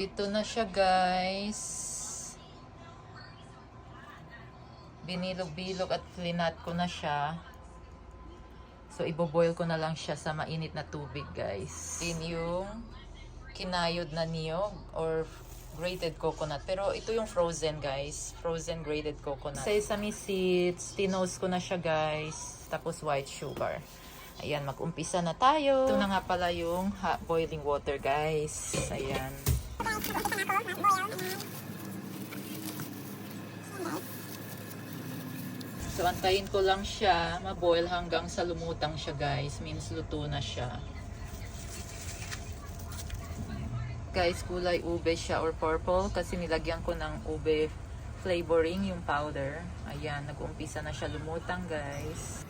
ito na siya, guys. Binilog-bilog at flinat ko na siya. So, iboboil ko na lang siya sa mainit na tubig, guys. Din yung kinayod na niyog or grated coconut. Pero ito yung frozen, guys. Frozen grated coconut. Sesame seeds. Tinoast ko na siya, guys. Tapos white sugar. Ayan, mag-umpisa na tayo. Ito na nga pala yung hot boiling water, guys. Ayan. So, antayin ko lang siya maboil hanggang sa lumutang siya, guys. Means luto na siya. Guys, kulay ube siya or purple kasi nilagyan ko ng ube flavoring yung powder. Ayan, nag-umpisa na siya lumutang, guys.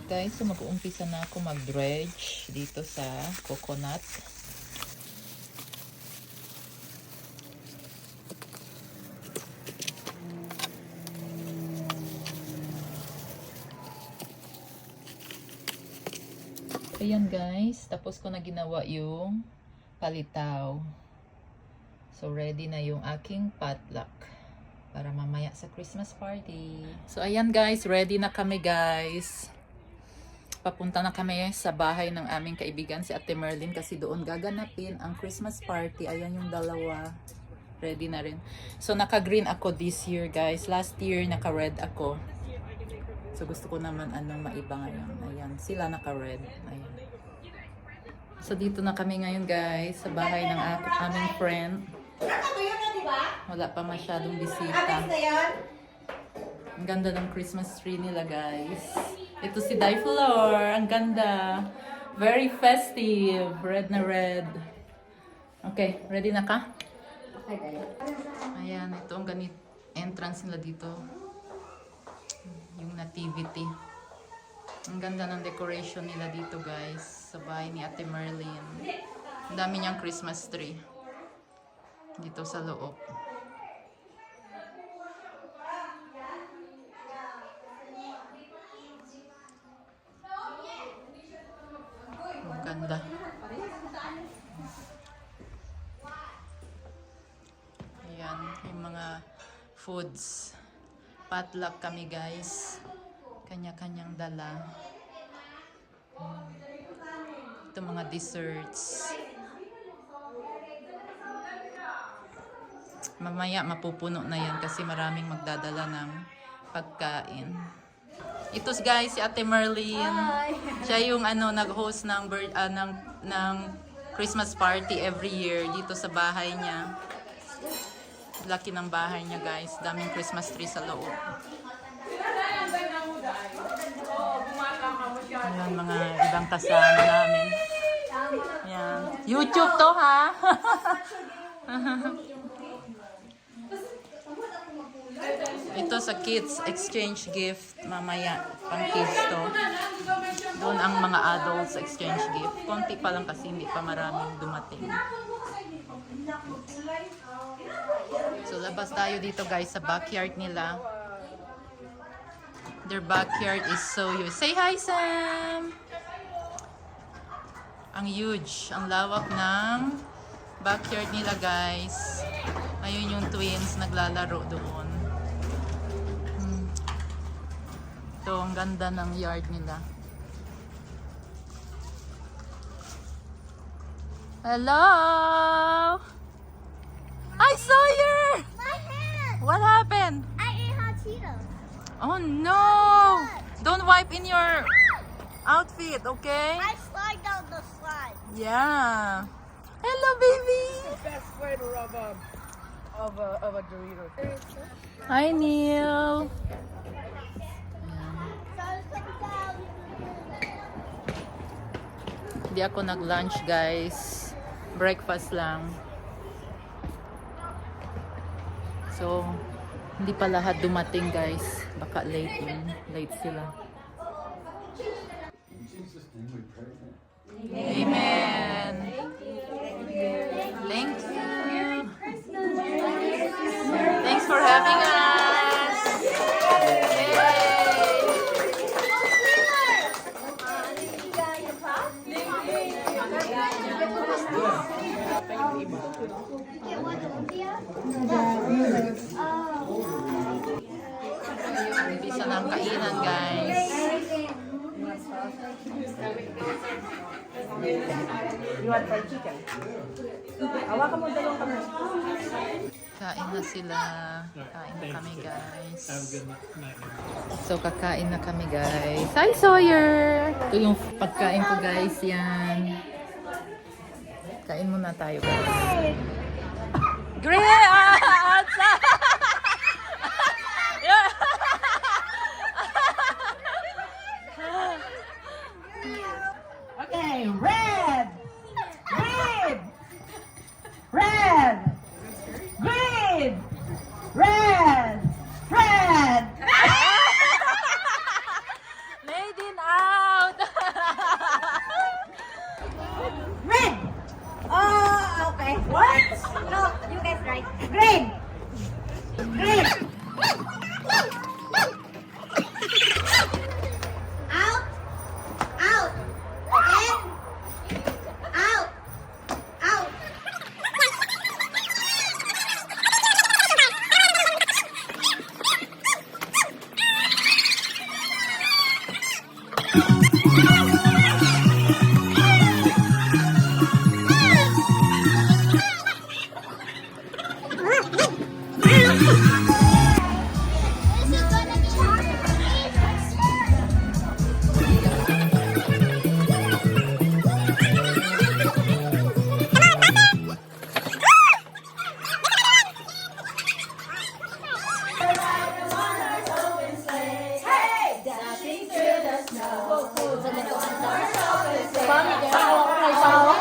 Guys, so mag-uumpisa na ako mag-dredge dito sa coconut. Ayan, guys, tapos ko na ginawa yung palitaw. So, ready na yung aking potluck para mamaya sa Christmas party. So, ayan, guys, ready na kami, guys. Papunta na kami sa bahay ng aming kaibigan, si Ate Merlin, kasi doon gaganapin ang Christmas party. Ayan yung dalawa. Ready na rin. So, naka-green ako this year, guys. Last year, naka-red ako. So, gusto ko naman maiba ngayon. Ayan, sila naka-red. Ayan. So, dito na kami ngayon, guys, sa bahay ng aming friend. Wala pa masyadong bisita. Ang ganda ng Christmas tree nila, guys. Ito si Diflor. Ang ganda. Very festive. Red na red. Okay, ready na ka? Okay. Ayan, ito ang ganit entrance nila dito. Yung nativity. Ang ganda ng decoration nila dito, guys. Sa bahay ni Ate Merlin. Ang dami niyang Christmas tree. Dito sa loob. Ang ganda. Ayan, yung mga foods. Potluck kami, guys. Kanya-kanyang dala. Ito mga desserts. Mamaya mapupuno na yan kasi maraming magdadala ng pagkain. Ito, guys, si Ate Merlin. Hi. Siya yung nag-host ng Christmas party every year dito sa bahay niya. Laki ng bahay niya, guys. Daming Christmas tree sa loob. Ayan, mga ibang kasama namin. Ayan. YouTube to, ha? Ito sa kids exchange gift. Mamaya, pang kids to. Doon ang mga adults exchange gift. Konti pa lang kasi hindi pa maraming dumating. So, labas tayo dito, guys, sa backyard nila. Their backyard is so huge. Say hi, Sam! Ang huge. Ang lawak ng backyard nila, guys. Ayun yung twins naglalaro doon. Ito, ang ganda ng yard nila. Hello! I saw you! My hand! What happened? I ate hot Cheetos. Oh no! Don't wipe in your outfit, okay? I slide down the slide. Yeah. Hello, baby. Best flavor of a Dorito. Hi, Neil. Hindi ako nag-lunch, guys. Breakfast lang. So, hindi pa lahat dumating, guys. Baka late yun. Late sila. Amen. Thank you. Thanks for having us. Yay. iba. Umpisa ng kainan, guys. You want fried chicken? Hawakan mo dalawang kamay. Kain na sila. Kain na kami, guys. So, kakain na kami, guys. Hi, Sawyer! Ito yung pagkain ko, guys. Yan. Kain muna tayo, guys. Great! Okay, red! Red! Red! Green! Red! Red! Made in out! Red. Oh, okay. What? No, you guys right. Green. Green. Out. Out. In. Out. Out. This is gonna be hard for me, I swear.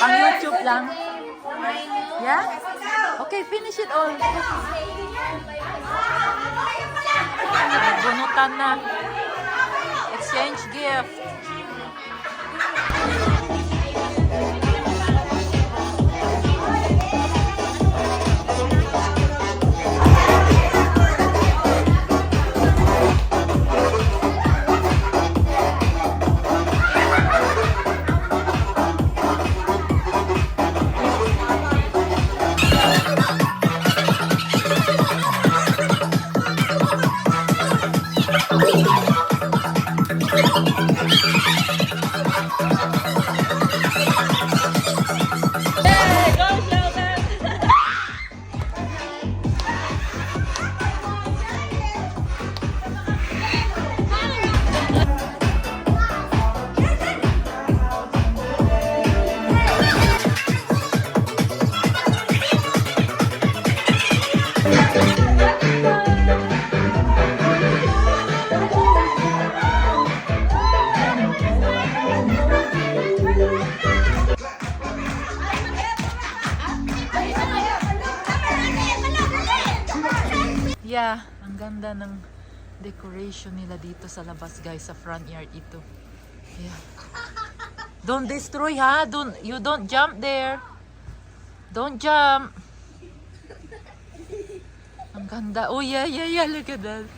Pang YouTube lang. Yeah? Okay, finish it all. Bunutan na. Exchange gift. Yeah, ang ganda ng decoration nila dito sa labas, guys, sa front yard ito. Yeah. Don't destroy, ha? You don't jump there. Don't jump. Ang ganda. Oh, yeah, look at that.